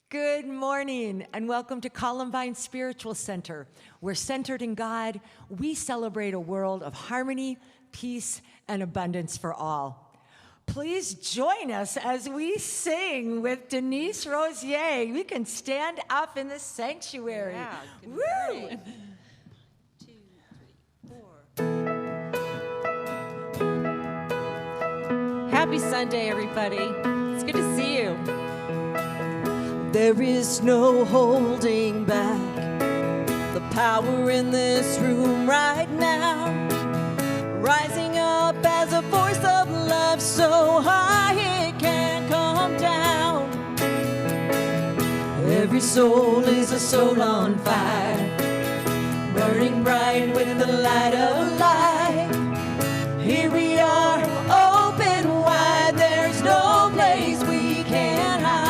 Good morning, and welcome to Columbine Spiritual Center. We're centered in God. We celebrate a world of harmony, peace, and abundance for all. Please join us as we sing with Denise Rosier. We can stand up in the sanctuary. Yeah, good Woo! morning. 2, 3, 4. Happy Sunday, everybody. It's good to see you. There is no holding back the power in this room right now, rising up as a force of love so high it can't come down. Every soul is a soul on fire, burning bright with the light of light. Here we are, open wide, there's no place we can't hide.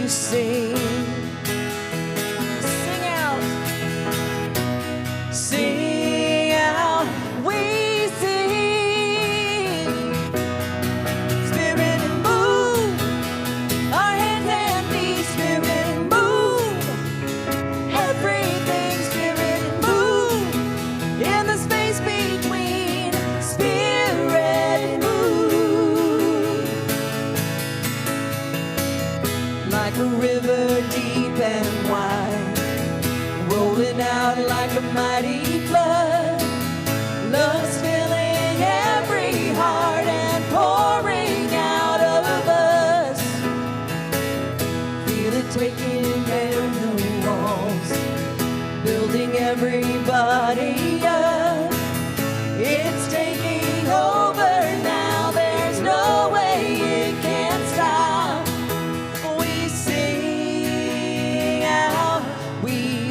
Sing out, sing out, we sing. Spirit and move, our hands and feet, spirit and move. Everything, spirit and move. In the space between, spirit and move. Like a river deep and wide, rolling out like a mighty flood. Love's filling every heart and pouring out of us. Feel it taking down the walls, building everybody up. It's taking over now, there's no way it can stop.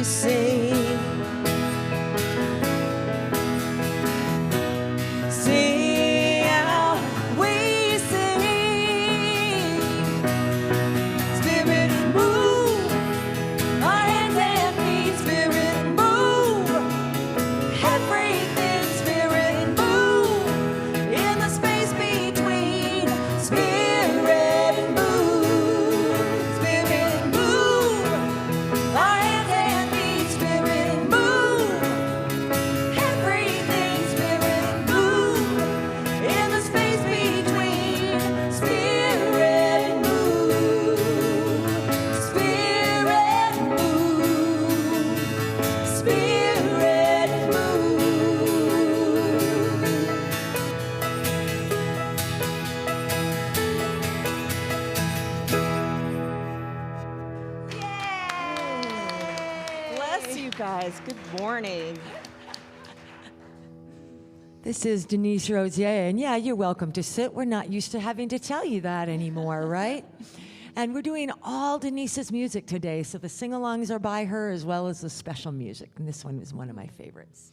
Sing, sing out, we sing. Spirit move, our hands and feet, spirit move. Everything, spirit move. In the space between, spirit move. Spirit move, our hands and feet. Guys, good morning. This is Denise Rosier, and yeah, you're welcome to sit. We're not used to having to tell you that anymore, right? And we're doing all Denise's music today, so the sing-alongs are by her as well as the special music, and this one is one of my favorites.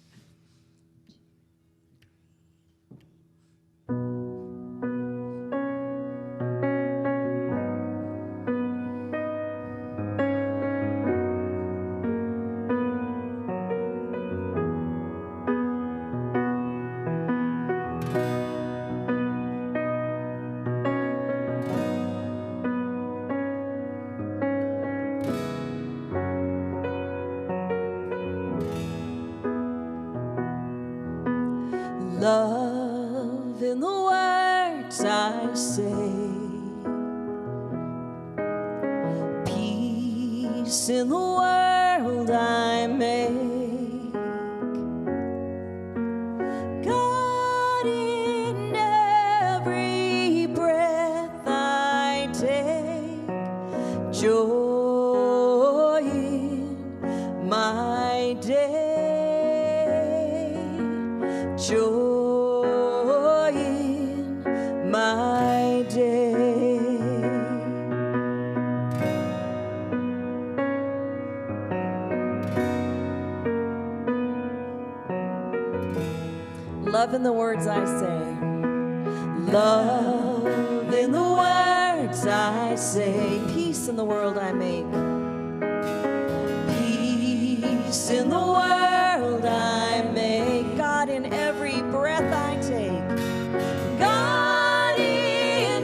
Love in the words I say, peace in the world I make, God in every breath I take, joy in my day, joy in my day. Love in the words I say, love in the words I say, peace in the world I make, peace in the world I make, God in every breath I take, God in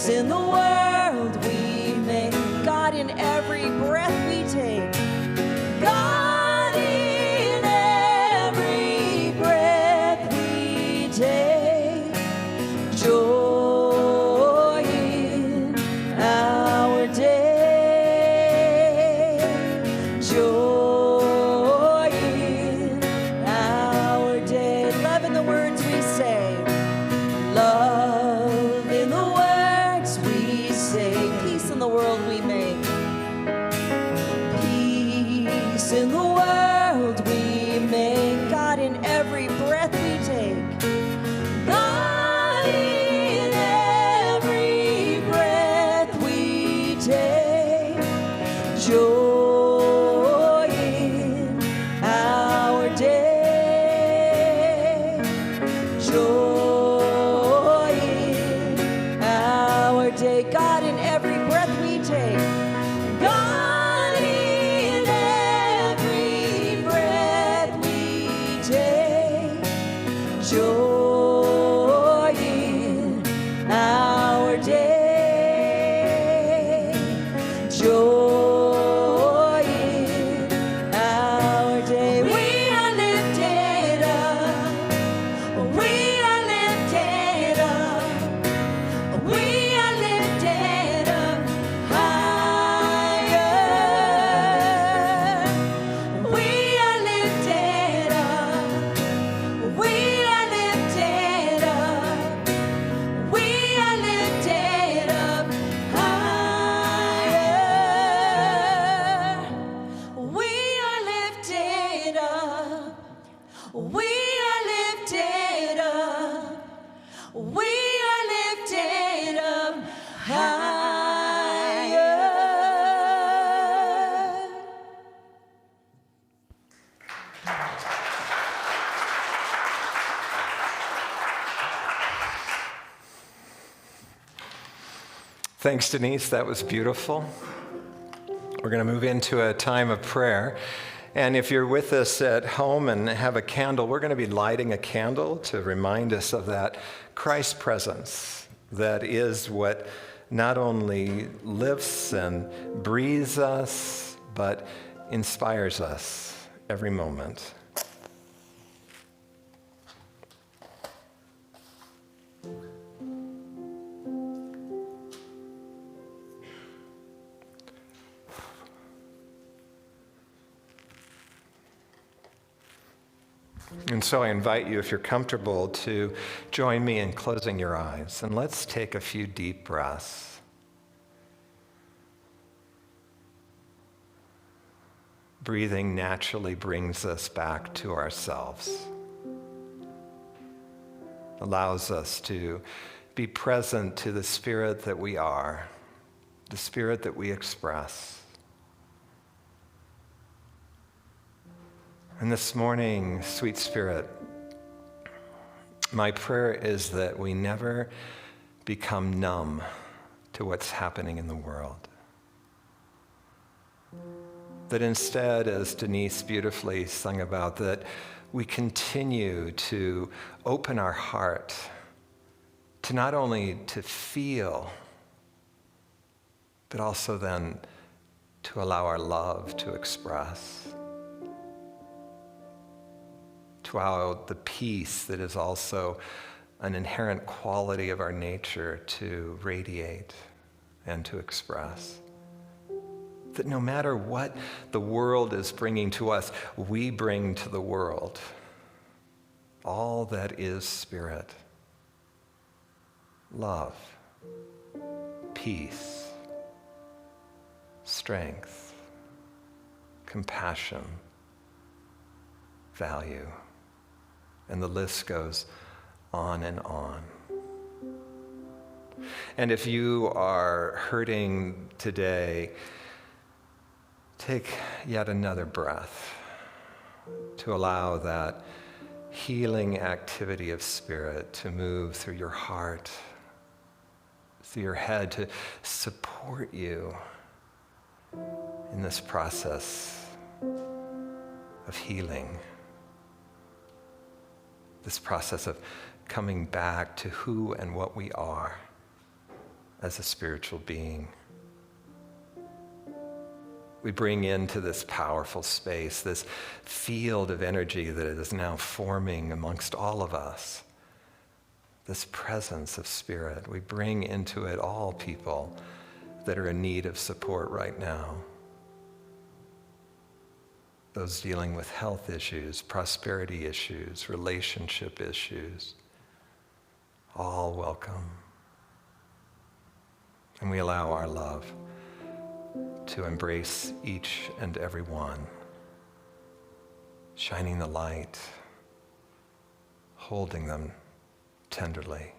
peace in the world we make. God, in every breath we take. God, in every breath we take. Joy in our day. Joy in our day. Love in the words we say. Love in the words we say. Peace in the world we make. Peace in the world we make. God, in every breath we take. God, in every breath we take. Joy in our day. Joy in our day. God, in every breath we take. God, in every breath we take. Joy in our day. Joy in our day. We are lifted up. We are lifted up. We are lifted up higher. We are lifted up. We are lifted up. We are lifted up higher. We are lifted up. We are lifted up. We are lifted up higher. Thanks, Denise. That was beautiful. We're going to move into a time of prayer. And if you're with us at home and have a candle, we're going to be lighting a candle to remind us of that Christ presence that is what not only lifts and breathes us, but inspires us every moment. And so I invite you, if you're comfortable, to join me in closing your eyes. And let's take a few deep breaths. Breathing naturally brings us back to ourselves, allows us to be present to the spirit that we are, the spirit that we express. And this morning, sweet Spirit, my prayer is that we never become numb to what's happening in the world. That instead, as Denise beautifully sung about, that we continue to open our heart to not only to feel, but also then to allow our love to express. To allow the peace that is also an inherent quality of our nature to radiate and to express. That no matter what the world is bringing to us, we bring to the world all that is spirit, love, peace, strength, compassion, value. And the list goes on and on. And if you are hurting today, take yet another breath to allow that healing activity of spirit to move through your heart, through your head, to support you in this process of healing. This process of coming back to who and what we are. as a spiritual being. We bring into this powerful space, this field of energy that is now forming amongst all of us, this presence of spirit. We bring into it all people that are in need of support right now. Those dealing with health issues, prosperity issues, relationship issues, all welcome. And we allow our love to embrace each and every one, shining the light, holding them tenderly.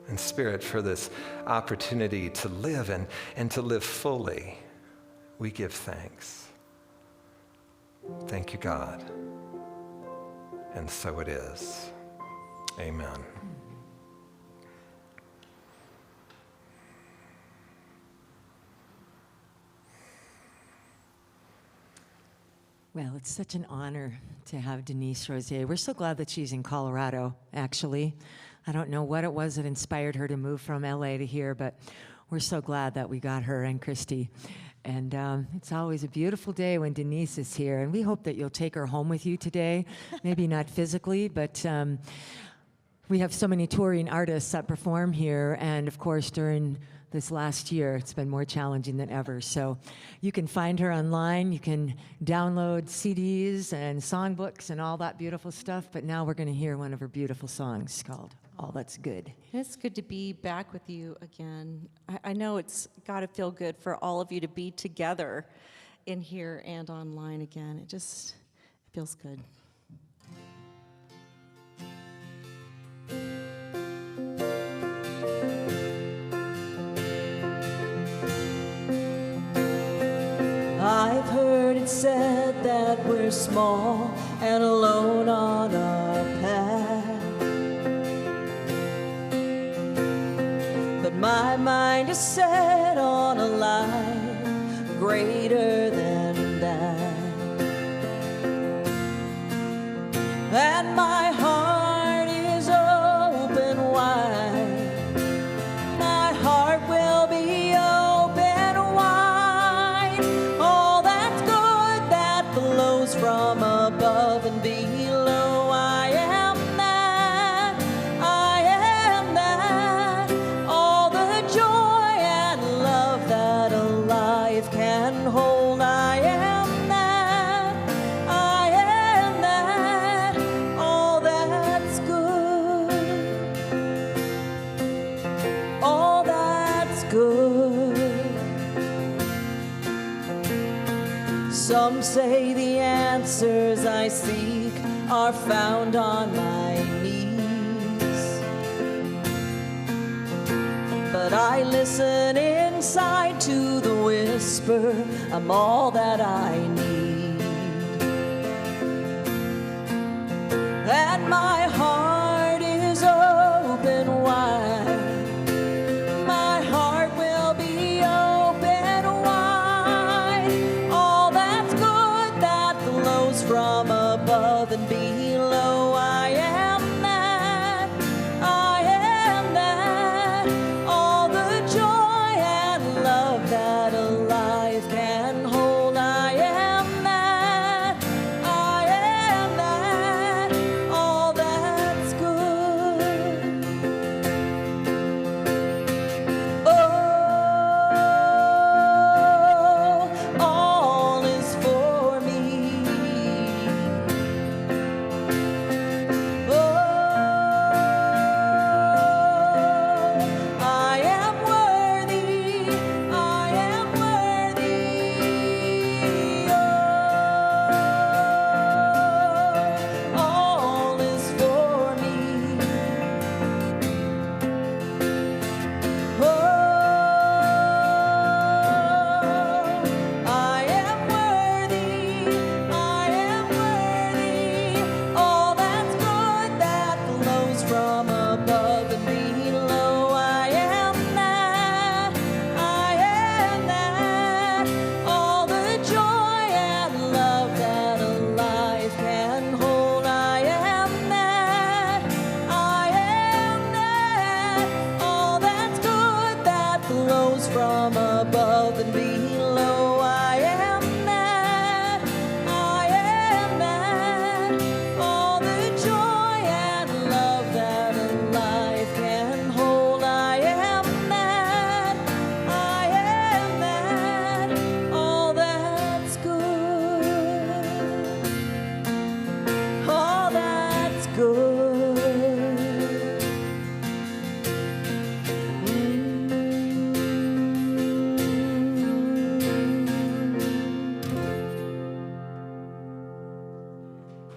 And Spirit, for this opportunity to live and to live fully, we give thanks. Thank you, God. And so it is. Amen. Well, it's such an honor to have Denise Rosier. We're so glad that she's in Colorado, actually. I don't know what it was that inspired her to move from LA to here, but we're so glad that we got her and Christy. And it's always a beautiful day when Denise is here, and we hope that you'll take her home with you today. Maybe not physically, but we have so many touring artists that perform here, and of course during this last year it's been more challenging than ever. So you can find her online, you can download CDs and songbooks and all that beautiful stuff, but now we're going to hear one of her beautiful songs called All That's Good. It's good to be back with you again. I know it's got to feel good for all of you to be together in here and online again. It feels good. I've heard it said that we're small and alone on our path, but my mind is set on a life greater than that, and my heart is open wide. My heart will be open wide. All that's good that flows from above and below. I am that. I am that. All the joy and love that a life can hold. I am that. I am that. All that's good. All that's good. Some say the answers I seek are found on my knees, but I listen inside to the whisper, I'm all that I need. And my heart is open wide. My heart will be open wide. All that's good that flows from above and below. I am that. I am that. All the joy and love that a life can hold. I am that. I am that. All that's good. Oh, all is for me.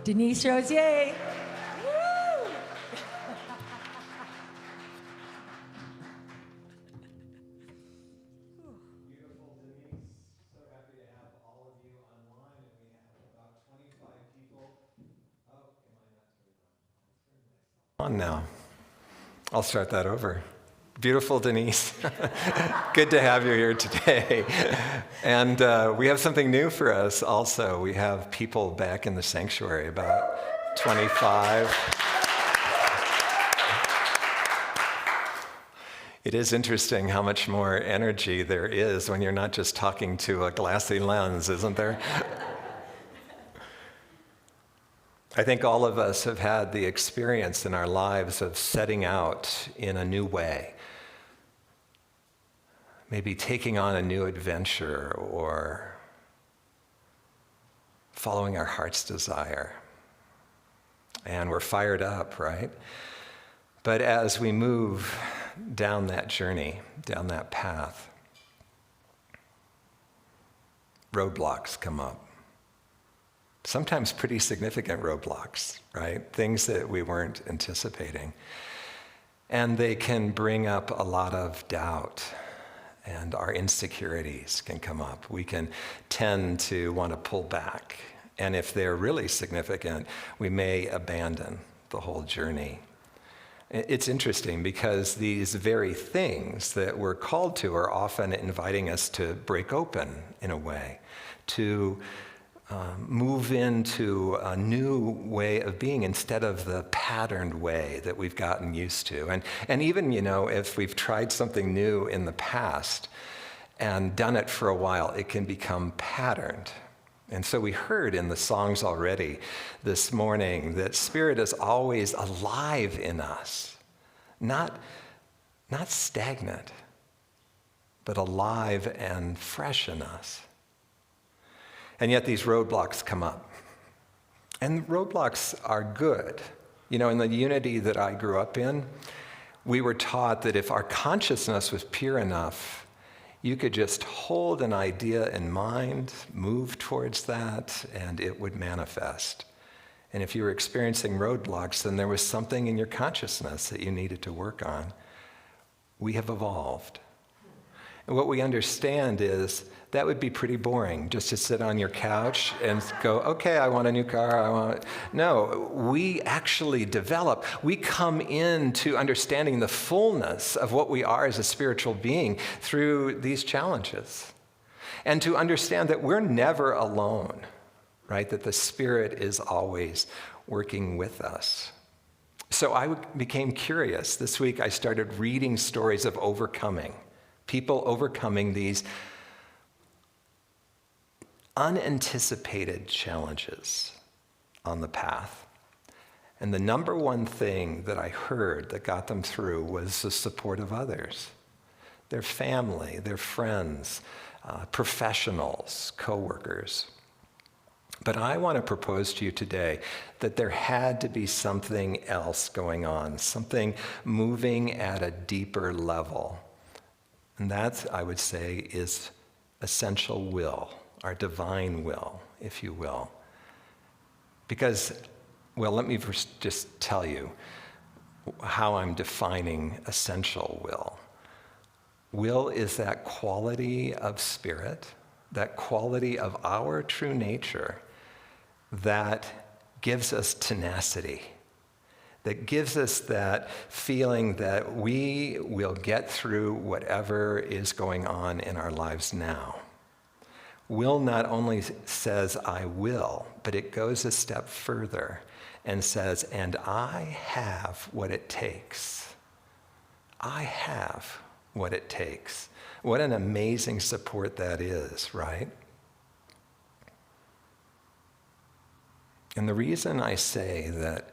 Denise Rosier. On now. I'll start that over. Beautiful Denise. Good to have you here today. And we have something new for us also. We have people back in the sanctuary, about 25. It is interesting how much more energy there is when you're not just talking to a glassy lens, isn't there? I think all of us have had the experience in our lives of setting out in a new way, maybe taking on a new adventure or following our heart's desire. And we're fired up, right? But as we move down that journey, down that path, roadblocks come up. Sometimes pretty significant roadblocks, right? Things that we weren't anticipating. And they can bring up a lot of doubt, and our insecurities can come up. We can tend to want to pull back. And if they're really significant, we may abandon the whole journey. It's interesting because these very things that we're called to are often inviting us to break open in a way, to move into a new way of being instead of the patterned way that we've gotten used to. And even, if we've tried something new in the past and done it for a while, it can become patterned. And so we heard in the songs already this morning that Spirit is always alive in us, not stagnant, but alive and fresh in us. And yet these roadblocks come up. And roadblocks are good. In the unity that I grew up in, we were taught that if our consciousness was pure enough, you could just hold an idea in mind, move towards that, and it would manifest. And if you were experiencing roadblocks, then there was something in your consciousness that you needed to work on. We have evolved. And what we understand is that would be pretty boring, just to sit on your couch and go, okay, I want a new car, No, we actually develop. We come into understanding the fullness of what we are as a spiritual being through these challenges. And to understand that we're never alone, right? That the Spirit is always working with us. So I became curious. This week I started reading stories of overcoming. People overcoming these unanticipated challenges on the path. And the number one thing that I heard that got them through was the support of others, their family, their friends, professionals, coworkers. But I want to propose to you today that there had to be something else going on, something moving at a deeper level. And that, I would say, is essential will, our divine will, if you will. Because, let me first just tell you how I'm defining essential will. Will is that quality of spirit, that quality of our true nature that gives us tenacity, that gives us that feeling that we will get through whatever is going on in our lives now. Will not only says, I will, but it goes a step further and says, and I have what it takes. I have what it takes. What an amazing support that is, right? And the reason I say that,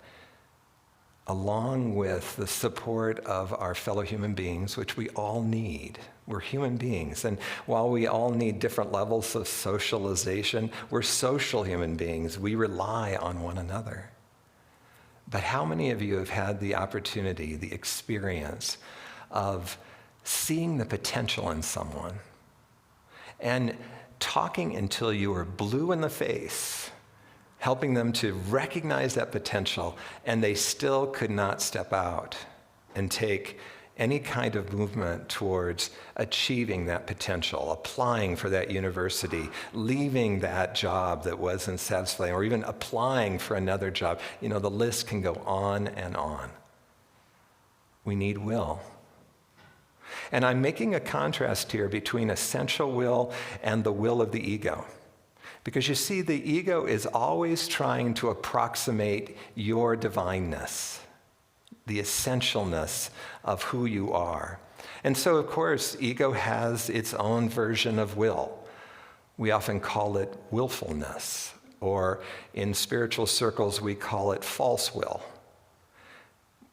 along with the support of our fellow human beings, which we all need, we're human beings. And while we all need different levels of socialization, we're social human beings. We rely on one another. But how many of you have had the opportunity, the experience of seeing the potential in someone and talking until you were blue in the face, helping them to recognize that potential, and they still could not step out and take any kind of movement towards achieving that potential, applying for that university, leaving that job that wasn't satisfying, or even applying for another job. You know, the list can go on and on. We need will. And I'm making a contrast here between essential will and the will of the ego. Because you see, the ego is always trying to approximate your divineness, the essentialness of who you are. And so, of course, ego has its own version of will. We often call it willfulness, or in spiritual circles, we call it false will.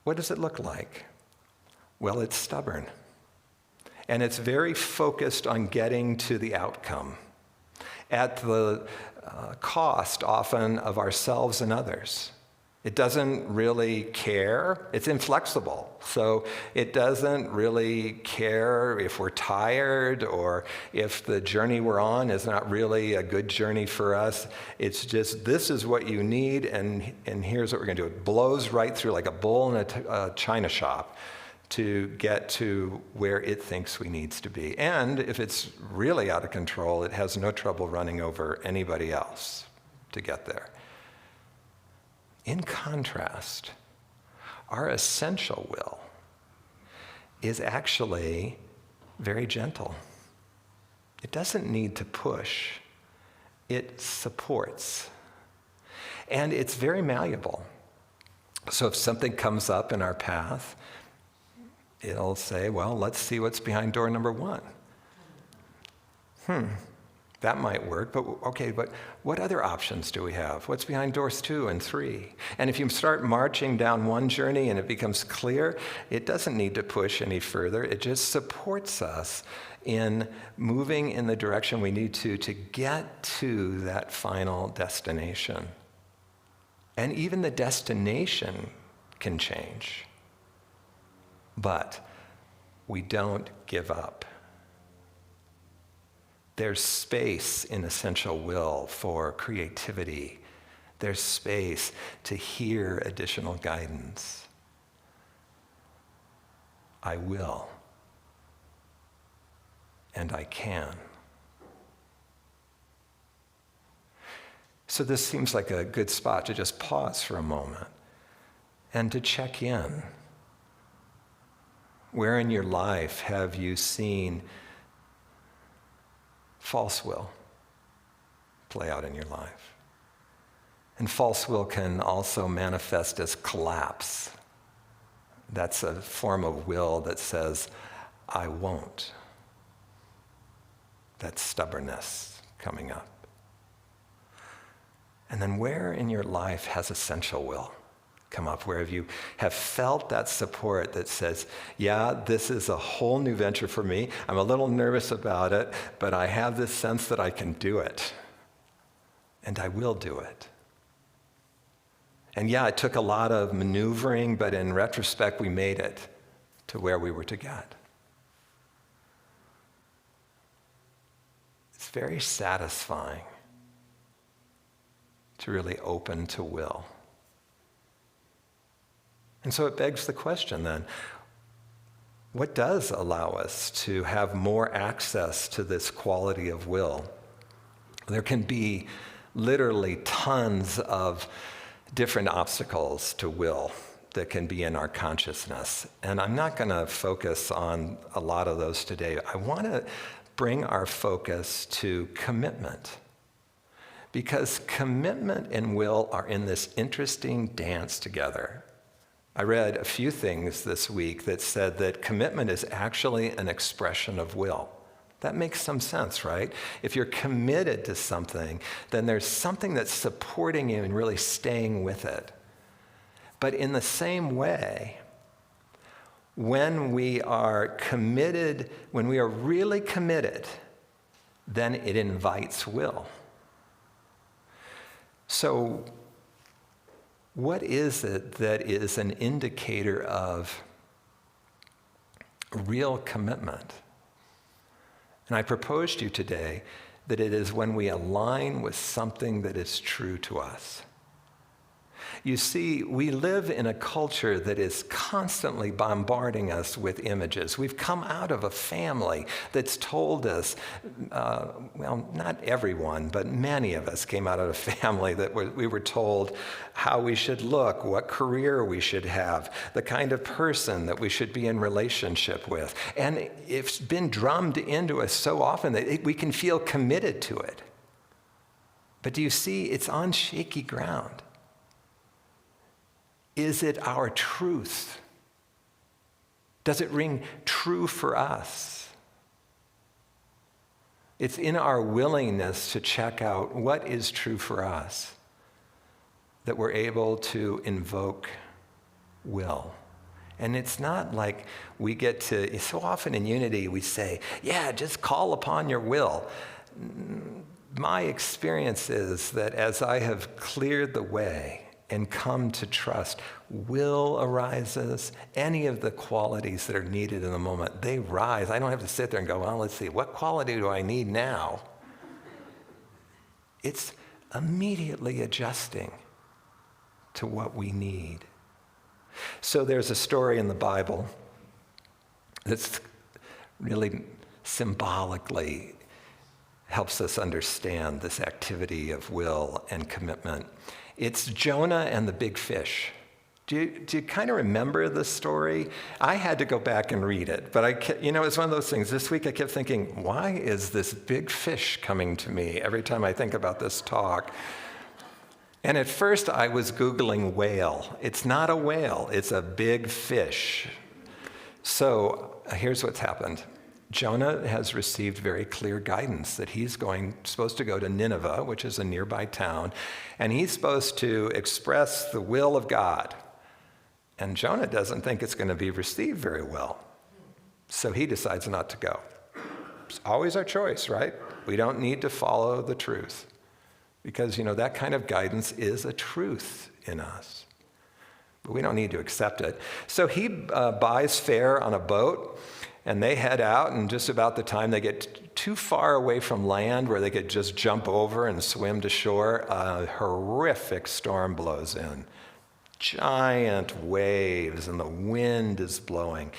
What does it look like? Well, it's stubborn. And it's very focused on getting to the outcome at the cost, often, of ourselves and others. It doesn't really care. It's inflexible. So it doesn't really care if we're tired or if the journey we're on is not really a good journey for us. It's just, this is what you need, and here's what we're going to do. It blows right through like a bull in a china shop to get to where it thinks we need to be. And if it's really out of control, it has no trouble running over anybody else to get there. In contrast, our essential will is actually very gentle. It doesn't need to push. It supports. And it's very malleable. So if something comes up in our path, it'll say, well, let's see what's behind door number 1. That might work, but okay, but what other options do we have? What's behind doors 2 and 3? And if you start marching down one journey and it becomes clear, it doesn't need to push any further. It just supports us in moving in the direction we need to get to that final destination. And even the destination can change. But we don't give up. There's space in essential will for creativity. There's space to hear additional guidance. I will. And I can. So this seems like a good spot to just pause for a moment and to check in. Where in your life have you seen false will play out in your life? And false will can also manifest as collapse. That's a form of will that says, I won't. That's stubbornness coming up. And then where in your life has essential will come up, where you have felt that support that says, yeah, this is a whole new venture for me. I'm a little nervous about it, but I have this sense that I can do it. And I will do it. And yeah, it took a lot of maneuvering, but in retrospect, we made it to where we were to get. It's very satisfying to really open to will. And so it begs the question then, what does allow us to have more access to this quality of will? There can be literally tons of different obstacles to will that can be in our consciousness. And I'm not going to focus on a lot of those today. I want to bring our focus to commitment. Because commitment and will are in this interesting dance together. I read a few things this week that said that commitment is actually an expression of will. That makes some sense, right? If you're committed to something, then there's something that's supporting you and really staying with it. But in the same way, when we are committed, when we are really committed, then it invites will. So, what is it that is an indicator of real commitment? And I propose to you today that it is when we align with something that is true to us. You see, we live in a culture that is constantly bombarding us with images. We've come out of a family that's told us, well, not everyone, but many of us came out of a family that we were told how we should look, what career we should have, the kind of person that we should be in relationship with. And it's been drummed into us so often that we can feel committed to it. But do you see, it's on shaky ground. Is it our truth? Does it ring true for us? It's in our willingness to check out what is true for us that we're able to invoke will. And it's not like we get to, so often in unity we say, yeah, just call upon your will. My experience is that as I have cleared the way and come to trust, will arises, any of the qualities that are needed in the moment, they rise. I don't have to sit there and go, well, let's see, what quality do I need now? It's immediately adjusting to what we need. So there's a story in the Bible that's really symbolically helps us understand this activity of will and commitment. It's Jonah and the big fish. Do you kind of remember the story? I had to go back and read it, but it's one of those things. This week I kept thinking, why is this big fish coming to me every time I think about this talk? And at first I was Googling whale. It's not a whale, it's a big fish. So here's what's happened. Jonah has received very clear guidance that he's supposed to go to Nineveh, which is a nearby town, and he's supposed to express the will of God. And Jonah doesn't think it's going to be received very well. So he decides not to go. It's always our choice, right? We don't need to follow the truth because, that kind of guidance is a truth in us. But we don't need to accept it. So he buys fare on a boat. And they head out, and just about the time they get too far away from land where they could just jump over and swim to shore, a horrific storm blows in. Giant waves, and the wind is blowing.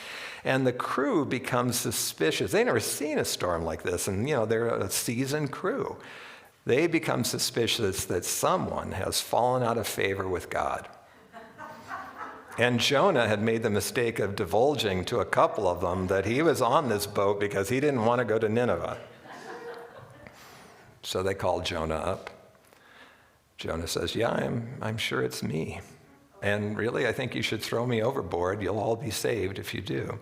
And the crew becomes suspicious. They've never seen a storm like this, and they're a seasoned crew. They become suspicious that someone has fallen out of favor with God. And Jonah had made the mistake of divulging to a couple of them that he was on this boat because he didn't want to go to Nineveh. So they called Jonah up. Jonah says, yeah, I'm sure it's me. And really, I think you should throw me overboard. You'll all be saved if you do.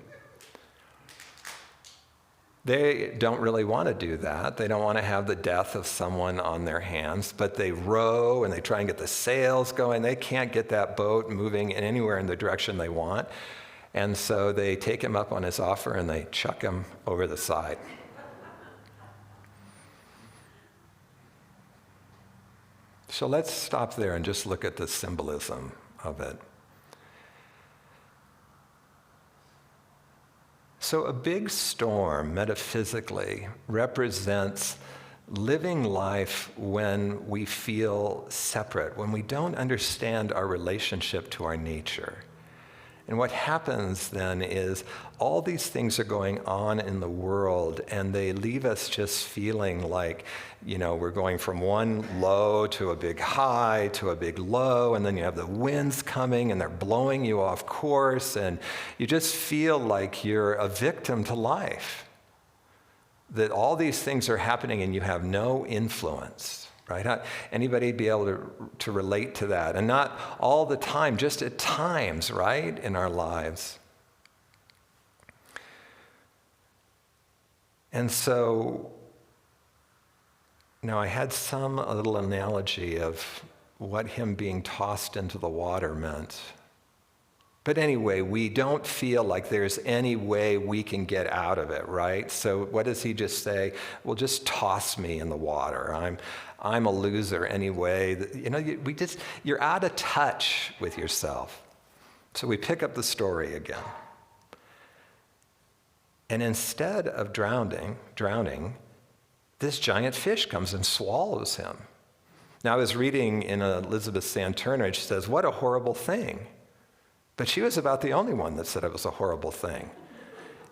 They don't really want to do that. They don't want to have the death of someone on their hands, but they row and they try and get the sails going. They can't get that boat moving anywhere in the direction they want. And so they take him up on his offer and they chuck him over the side. So let's stop there and just look at the symbolism of it. So a big storm, metaphysically, represents living life when we feel separate, when we don't understand our relationship to our nature. And what happens then is all these things are going on in the world, and they leave us just feeling like, we're going from one low to a big high to a big low, and then you have the winds coming and they're blowing you off course, and you just feel like you're a victim to life. That all these things are happening and you have no influence. Right? Anybody be able to relate to that? And not all the time, just at times, right, in our lives. And so, now I had a little analogy of what him being tossed into the water meant. But anyway, we don't feel like there's any way we can get out of it, right? So what does he just say? Well, just toss me in the water. I'm a loser anyway. You're out of touch with yourself. So we pick up the story again. And instead of drowning, this giant fish comes and swallows him. Now, I was reading in Elizabeth Santurner, and she says, what a horrible thing. But she was about the only one that said it was a horrible thing,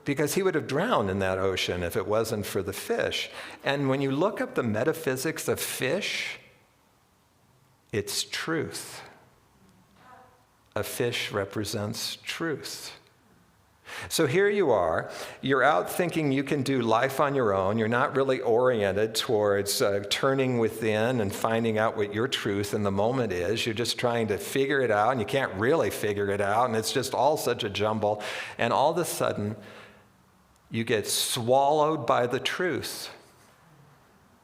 because he would have drowned in that ocean if it wasn't for the fish. And when you look up the metaphysics of fish, it's truth. A fish represents truth. So here you are, you're out thinking you can do life on your own. You're not really oriented towards turning within and finding out what your truth in the moment is. You're just trying to figure it out, and you can't really figure it out, and it's just all such a jumble. And all of a sudden, you get swallowed by the truth.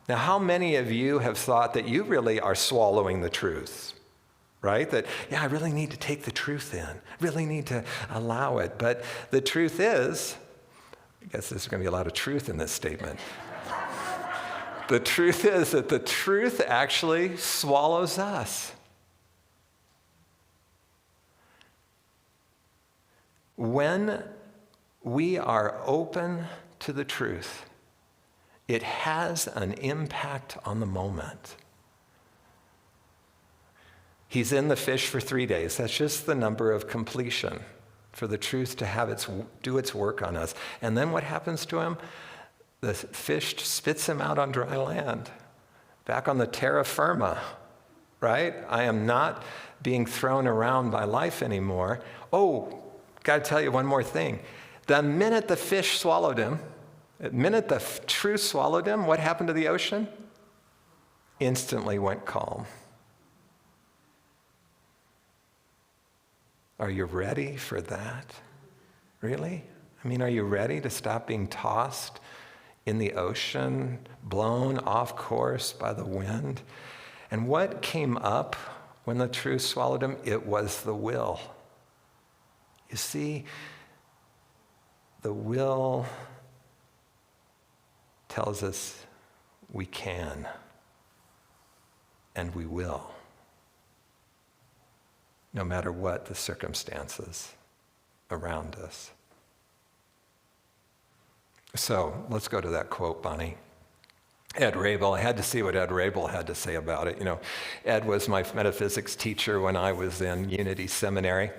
Now, how many of you have thought that you really are swallowing the truth? Right? That, yeah, I really need to take the truth in. I really need to allow it. But the truth is, I guess there's going to be a lot of truth in this statement. The truth is that the truth actually swallows us. When we are open to the truth, it has an impact on the moment. He's in the fish for 3 days. That's just the number of completion for the truth to do its work on us. And then what happens to him? The fish spits him out on dry land, back on the terra firma, right? I am not being thrown around by life anymore. Oh, got to tell you one more thing. The minute the fish swallowed him, the minute the truth swallowed him, what happened to the ocean? Instantly went calm. Are you ready for that? Really? I mean, are you ready to stop being tossed in the ocean, blown off course by the wind? And what came up when the truth swallowed him? It was the will. You see, the will tells us we can, and we will, no matter what the circumstances around us. So let's go to that quote, Bonnie. Ed Rabel, I had to see what Ed Rabel had to say about it. You know, Ed was my metaphysics teacher when I was in Unity Seminary.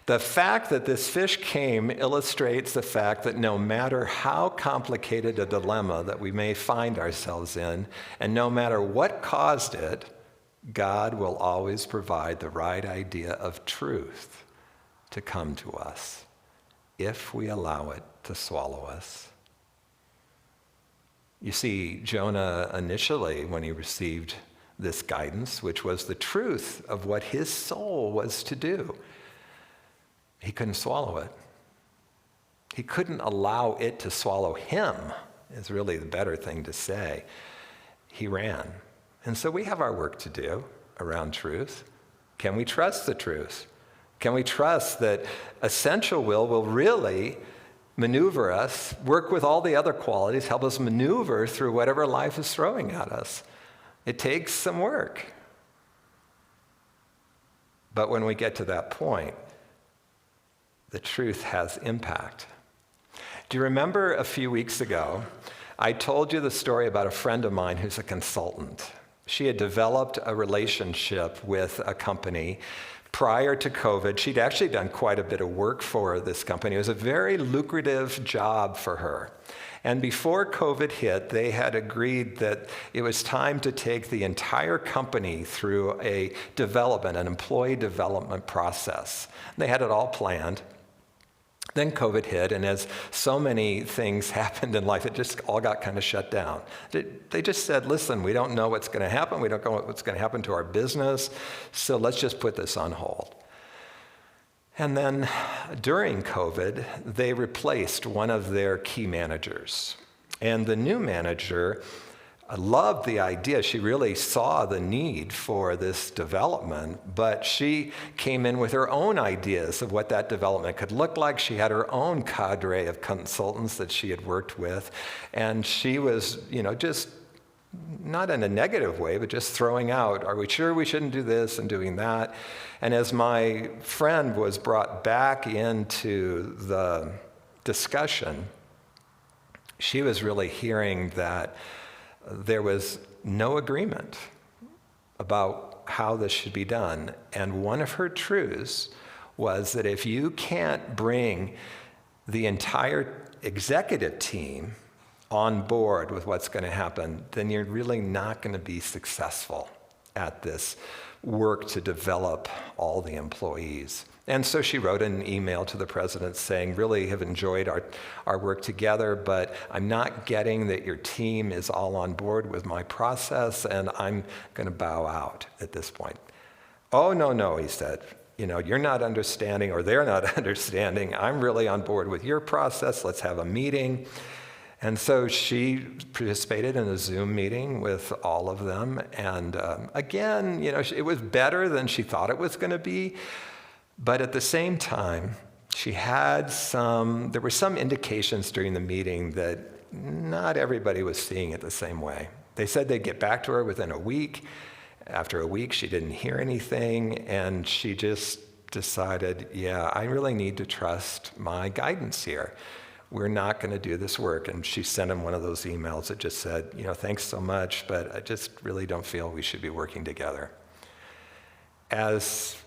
The fact that this fish came illustrates the fact that no matter how complicated a dilemma that we may find ourselves in, and no matter what caused it, God will always provide the right idea of truth to come to us if we allow it to swallow us. You see, Jonah initially, when he received this guidance, which was the truth of what his soul was to do, he couldn't swallow it. He couldn't allow it to swallow him, is really the better thing to say. He ran. And so we have our work to do around truth. Can we trust the truth? Can we trust that essential will really maneuver us, work with all the other qualities, help us maneuver through whatever life is throwing at us? It takes some work. But when we get to that point, the truth has impact. Do you remember a few weeks ago, I told you the story about a friend of mine who's a consultant. She had developed a relationship with a company prior to COVID. She'd actually done quite a bit of work for this company. It was a very lucrative job for her. And before COVID hit, they had agreed that it was time to take the entire company through an employee development process. They had it all planned. Then COVID hit, and as so many things happened in life, it just all got kind of shut down. They just said, listen, we don't know what's going to happen. We don't know what's going to happen to our business, so let's just put this on hold. And then during COVID, they replaced one of their key managers. And the new manager loved the idea. She really saw the need for this development, but she came in with her own ideas of what that development could look like. She had her own cadre of consultants that she had worked with, and she was, just not in a negative way, but just throwing out, are we sure we shouldn't do this and doing that? And as my friend was brought back into the discussion, she was really hearing that there was no agreement about how this should be done. And one of her truths was that if you can't bring the entire executive team on board with what's going to happen, then you're really not going to be successful at this work to develop all the employees. And so she wrote an email to the president saying, really have enjoyed our work together, but I'm not getting that your team is all on board with my process, and I'm going to bow out at this point. Oh, no, he said. You're not understanding, or they're not understanding. I'm really on board with your process. Let's have a meeting. And so she participated in a Zoom meeting with all of them. And again, it was better than she thought it was going to be. But at the same time, there were some indications during the meeting that not everybody was seeing it the same way. They said they'd get back to her within a week. After a week, she didn't hear anything, and she just decided, I really need to trust my guidance here. We're not going to do this work. And she sent him one of those emails that just said, thanks so much, but I just really don't feel we should be working together. As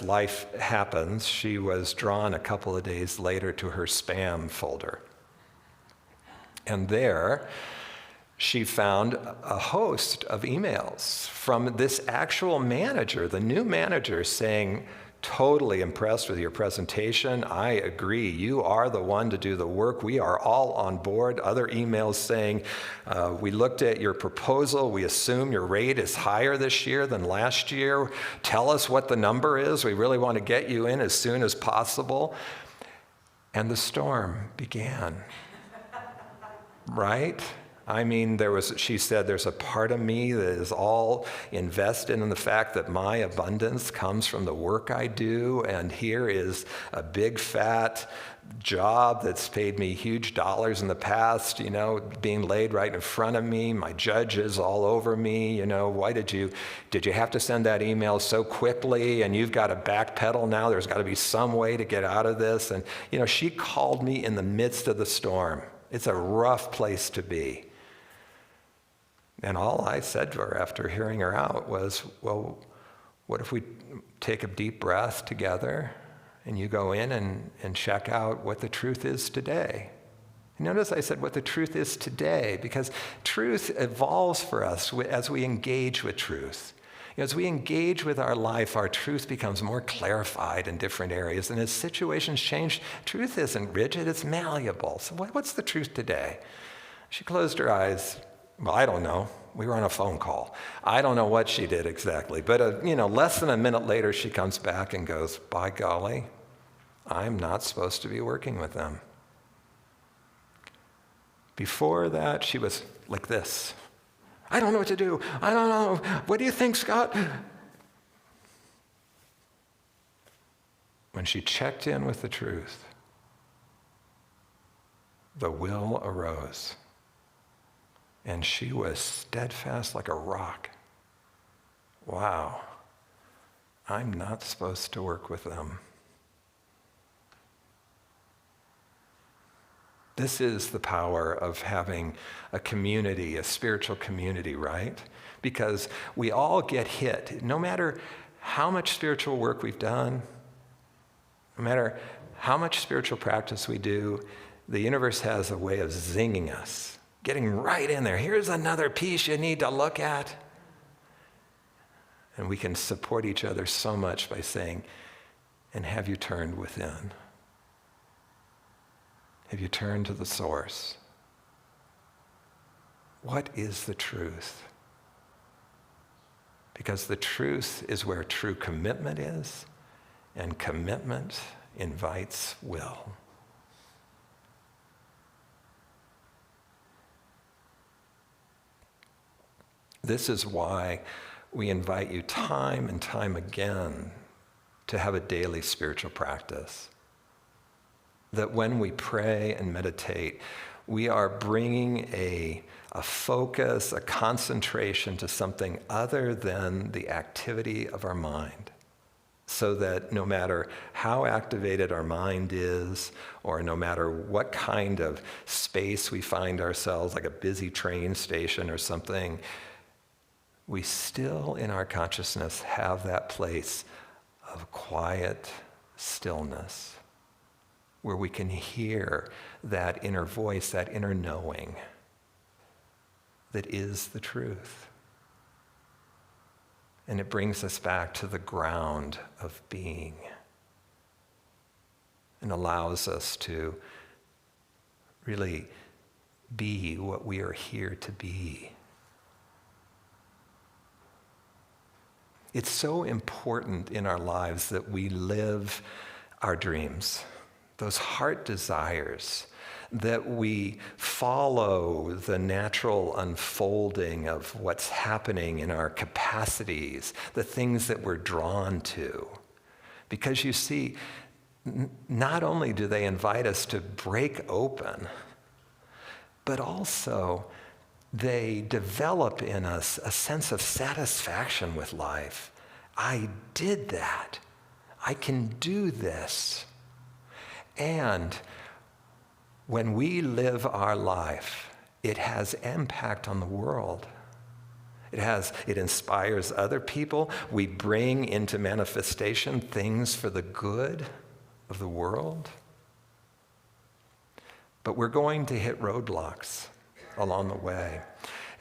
life happens, she was drawn a couple of days later to her spam folder. And there, she found a host of emails from this actual manager, the new manager, saying, totally impressed with your presentation. I agree. You are the one to do the work. We are all on board. Other emails saying, we looked at your proposal. We assume your rate is higher this year than last year. Tell us what the number is. We really want to get you in as soon as possible. And the storm began. Right? I mean, she said, there's a part of me that is all invested in the fact that my abundance comes from the work I do, and here is a big fat job that's paid me huge dollars in the past, being laid right in front of me, my judges all over me, why did you have to send that email so quickly, and you've got to backpedal now, there's got to be some way to get out of this, and she called me in the midst of the storm. It's a rough place to be. And all I said to her after hearing her out was, well, what if we take a deep breath together and you go in and check out what the truth is today? And notice I said what the truth is today, because truth evolves for us as we engage with truth. As we engage with our life, our truth becomes more clarified in different areas. And as situations change, truth isn't rigid, it's malleable. So what's the truth today? She closed her eyes. Well, I don't know. We were on a phone call. I don't know what she did exactly. But, less than a minute later, she comes back and goes, by golly, I'm not supposed to be working with them. Before that, she was like this. I don't know what to do. I don't know. What do you think, Scott? When she checked in with the truth, the will arose. And she was steadfast like a rock. Wow, I'm not supposed to work with them. This is the power of having a community, a spiritual community, right? Because we all get hit. No matter how much spiritual work we've done, no matter how much spiritual practice we do, the universe has a way of zinging us. Getting right in there. Here's another piece you need to look at. And we can support each other so much by saying, and have you turned within? Have you turned to the source? What is the truth? Because the truth is where true commitment is, and commitment invites will. This is why we invite you time and time again to have a daily spiritual practice. That when we pray and meditate, we are bringing a focus, a concentration to something other than the activity of our mind. so that no matter how activated our mind is, or no matter what kind of space we find ourselves, like a busy train station or something, we still in our consciousness have that place of quiet stillness where we can hear that inner voice, that inner knowing that is the truth. And it brings us back to the ground of being and allows us to really be what we are here to be. It's so important in our lives that we live our dreams, those heart desires, that we follow the natural unfolding of what's happening in our capacities, the things that we're drawn to. Because you see, not only do they invite us to break open, but also they develop in us a sense of satisfaction with life. I did that. I can do this. And when we live our life, it has impact on the world. It inspires other people. We bring into manifestation things for the good of the world. But we're going to hit roadblocks along the way.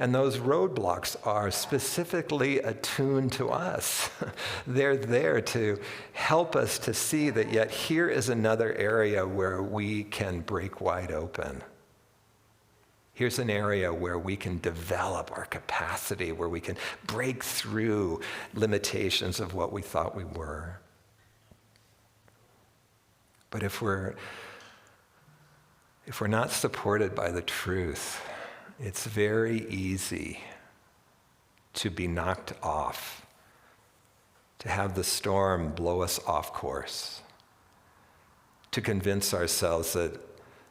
And those roadblocks are specifically attuned to us. They're there to help us to see that yet here is another area where we can break wide open. Here's an area where we can develop our capacity, where we can break through limitations of what we thought we were. But if we're not supported by the truth, it's very easy to be knocked off, to have the storm blow us off course, to convince ourselves that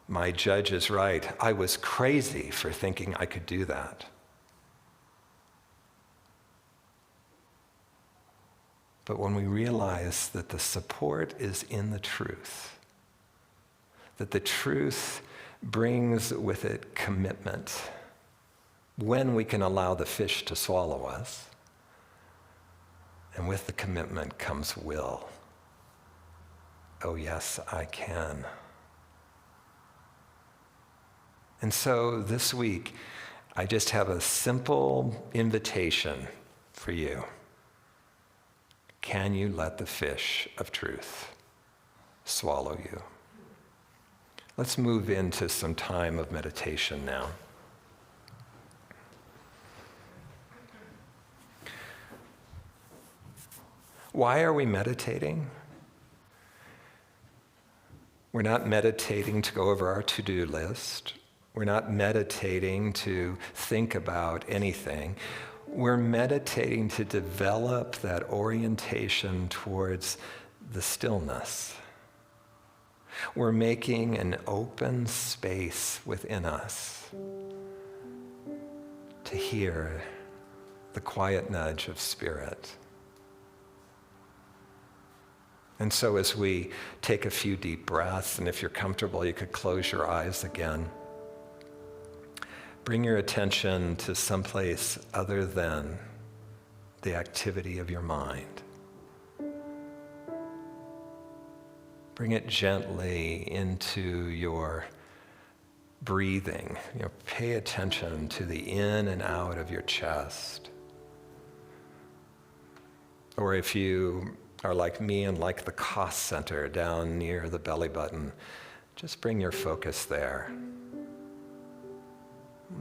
my judge is right. I was crazy for thinking I could do that. But when we realize that the support is in the truth, that the truth brings with it commitment, when we can allow the fish to swallow us, and with the commitment comes will. Oh yes, I can. And so this week, I just have a simple invitation for you. Can you let the fish of truth swallow you? Let's move into some time of meditation now. Why are we meditating? We're not meditating to go over our to-do list. We're not meditating to think about anything. We're meditating to develop that orientation towards the stillness. We're making an open space within us to hear the quiet nudge of spirit. And so as we take a few deep breaths, and if you're comfortable, you could close your eyes again. Bring your attention to someplace other than the activity of your mind. Bring it gently into your breathing. Pay attention to the in and out of your chest. Or if you are like me and like the cost center down near the belly button, just bring your focus there.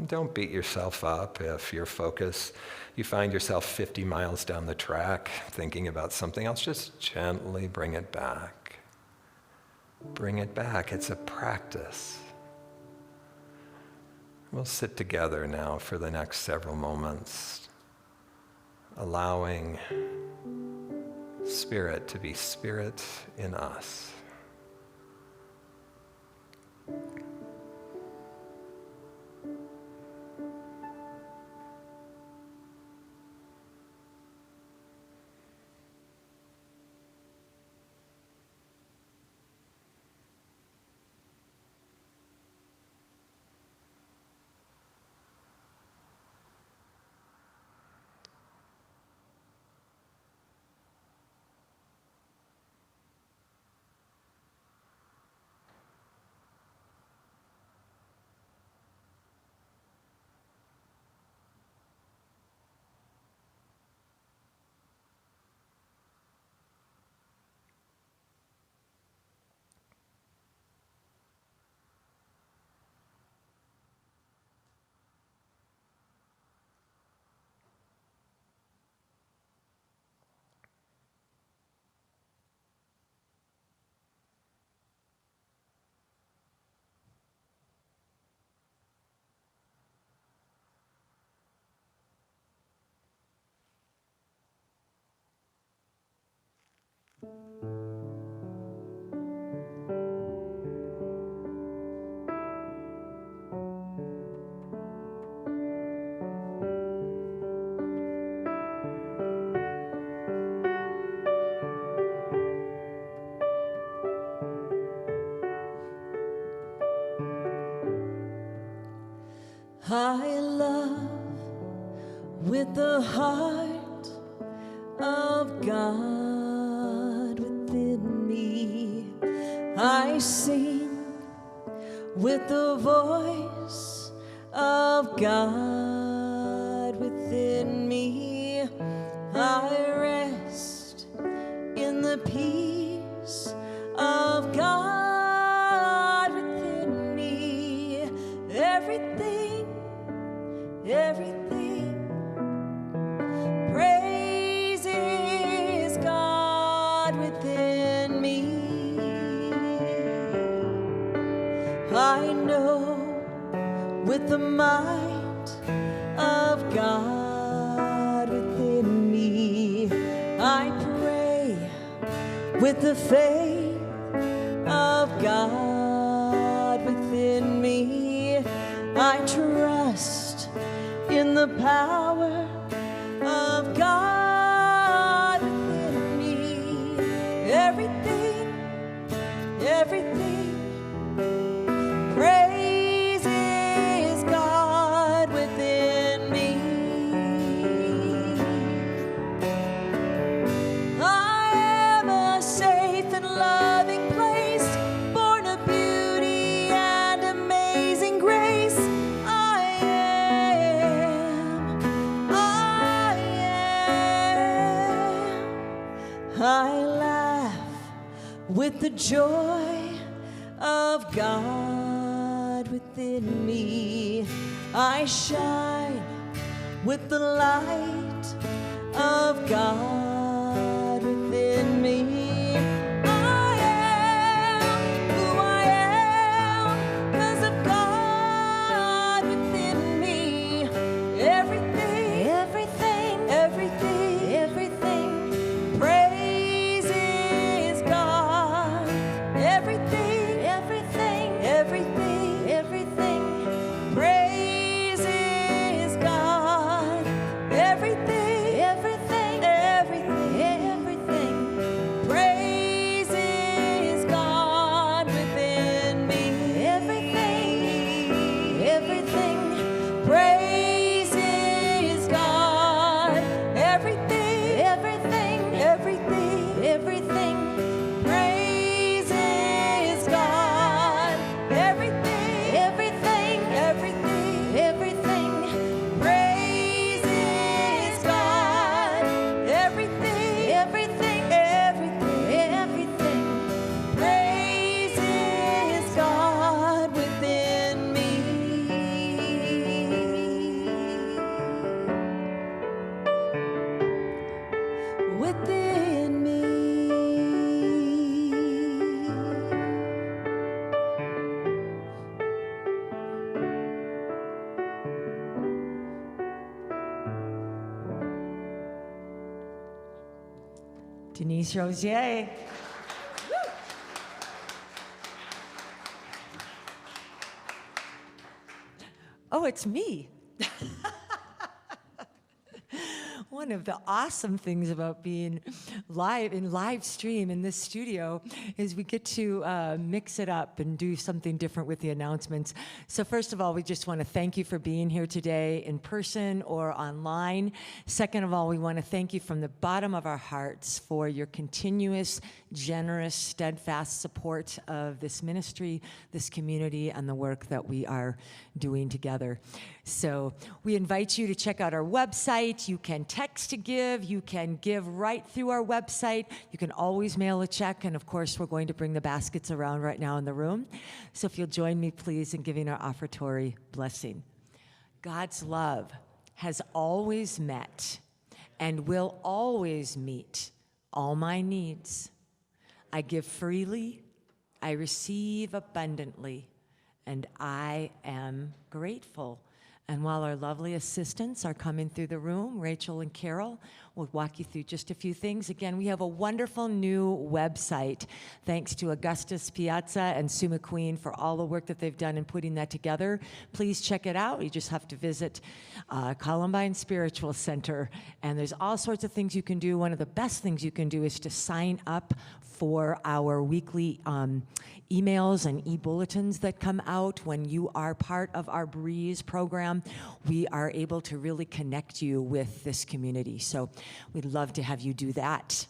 Don't beat yourself up if your focus, you find yourself 50 miles down the track thinking about something else. Just gently bring it back. Bring it back. It's a practice. We'll sit together now for the next several moments, allowing Spirit to be Spirit in us. I love with the heart of God within me. I sing with the voice of God within me. I rest in the peace of God within me. Everything praises God within me. I know with the might of God within me. I pray with the faith of God within me. I trust in the power of God within me. Everything praises God within me. I am a safe and loving place, born of beauty and amazing grace. I laugh with the joy of God within me. I shine with the light of God within me. I am who I am 'cause of God within me. Everything praises God. Everything praises God. Everything praises God within me. Everything praises God. Everything praises God. Everything praises God. Everything praises God within me. Within me. Denise Rosier. Oh, it's me. One of the awesome things about being live stream in this studio is we get to mix it up and do something different with the announcements. So first of all, we just want to thank you for being here today in person or online. Second of all, we want to thank you from the bottom of our hearts for your continuous, generous, steadfast support of this ministry, this community, and the work that we are doing together. So we invite you to check out our website. You can text to give. You can give right through our website. You can always mail a check. And of course, we're going to bring the baskets around right now in the room. So if you'll join me, please, in giving our offertory blessing. God's love has always met and will always meet all my needs. I give freely, I receive abundantly, and I am grateful. And while our lovely assistants are coming through the room, Rachel and Carol, We'll walk you through just a few things. Again, we have a wonderful new website. Thanks to Augustus Piazza and Sue McQueen for all the work that they've done in putting that together. Please check it out. You just have to visit Columbine Spiritual Center. And there's all sorts of things you can do. One of the best things you can do is to sign up for our weekly emails and e-bulletins that come out. When you are part of our Breeze program, we are able to really connect you with this community. So we'd love to have you do that.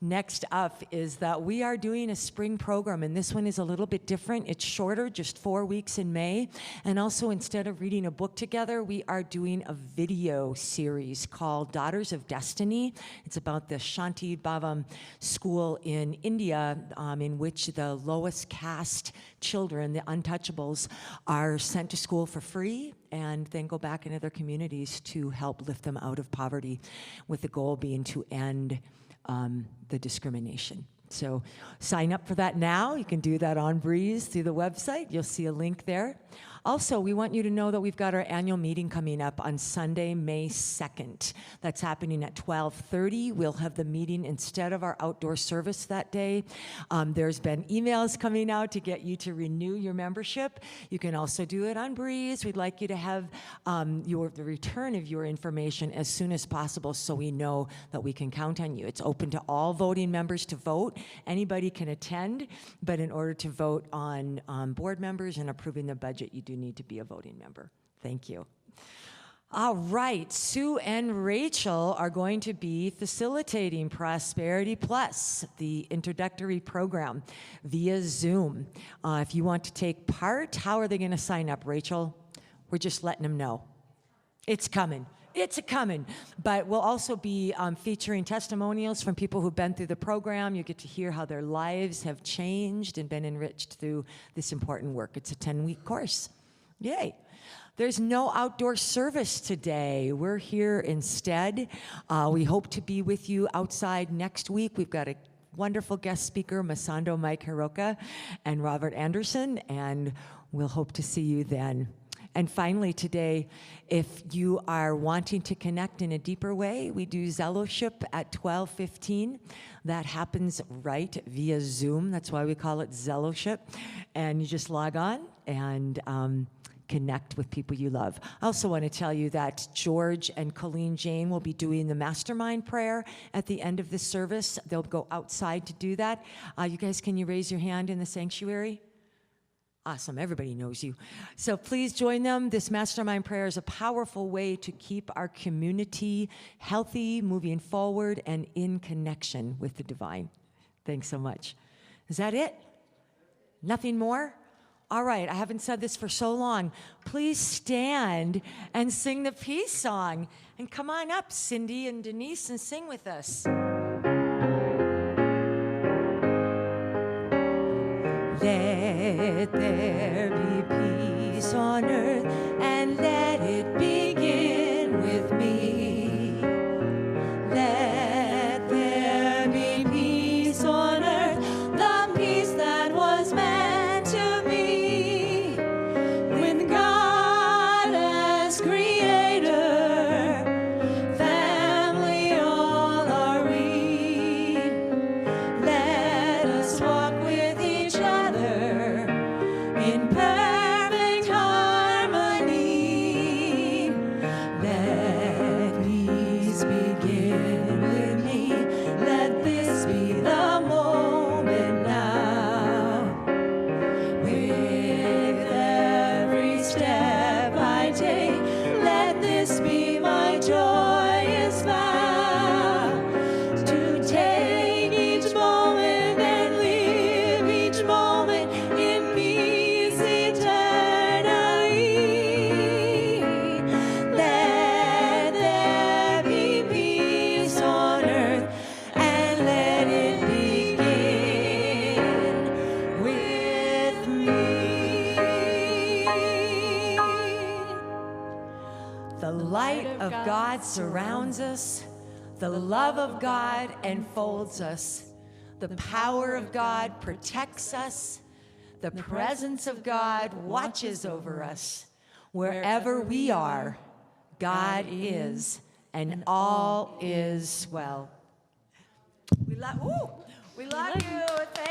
Next up is that we are doing a spring program, and this one is a little bit different. It's shorter, just 4 weeks in May. And also, instead of reading a book together, we are doing a video series called Daughters of Destiny. It's about the Shanti Bhavam school in India, in which the lowest caste children, the untouchables, are sent to school for free and then go back into their communities to help lift them out of poverty, with the goal being to end the discrimination. So sign up for that now. You can do that on Breeze through the website. You'll see a link there. Also, we want you to know that we've got our annual meeting coming up on Sunday, May 2nd. That's happening at 12:30. We'll have the meeting instead of our outdoor service that day. There's been emails coming out to get you to renew your membership. You can also do it on Breeze. We'd like you to have the return of your information as soon as possible so we know that we can count on you. It's open to all voting members to vote. Anybody can attend, but in order to vote on board members and approving the budget, you do need to be a voting member. Thank you. All right, Sue and Rachel are going to be facilitating Prosperity Plus, the introductory program, via Zoom. If you want to take part, how are they going to sign up, Rachel? We're just letting them know. It's coming. It's a-coming. But we'll also be featuring testimonials from people who've been through the program. You get to hear how their lives have changed and been enriched through this important work. It's a 10-week course. Yay. There's no outdoor service today. We're here instead. We hope to be with you outside next week. We've got a wonderful guest speaker, Masando Mike Hiroka and Robert Anderson, and we'll hope to see you then. And finally today, if you are wanting to connect in a deeper way, we do Zelloship at 12:15. That happens right via Zoom. That's why we call it Zelloship. And you just log on and connect with people you love. I also want to tell you that George and Colleen Jane will be doing the mastermind prayer at the end of this service. They'll go outside to do that. You guys, can you raise your hand in the sanctuary? Awesome, everybody knows you. So please join them. This mastermind prayer is a powerful way to keep our community healthy, moving forward, and in connection with the divine. Thanks so much. Is that it? Nothing more? All right, I haven't said this for so long. Please stand and sing the peace song. And come on up, Cindy and Denise, and sing with us. Let there be peace on earth, and let it begin with me. Let there be peace on earth, the peace that was meant to be. With God as creator, family all are we. Let us walk with each other in perfect harmony. Let peace begin with me. Let this be the moment now. With every step I take, let this be my joyous vow. To take each moment and live each moment in peace eternally. Let there be peace on earth, and let it begin with me. The light of God surrounds us. The love of God enfolds us. The power of God protects us. The presence of God watches over us. Wherever we are, God is, and all is well. We love you. Thank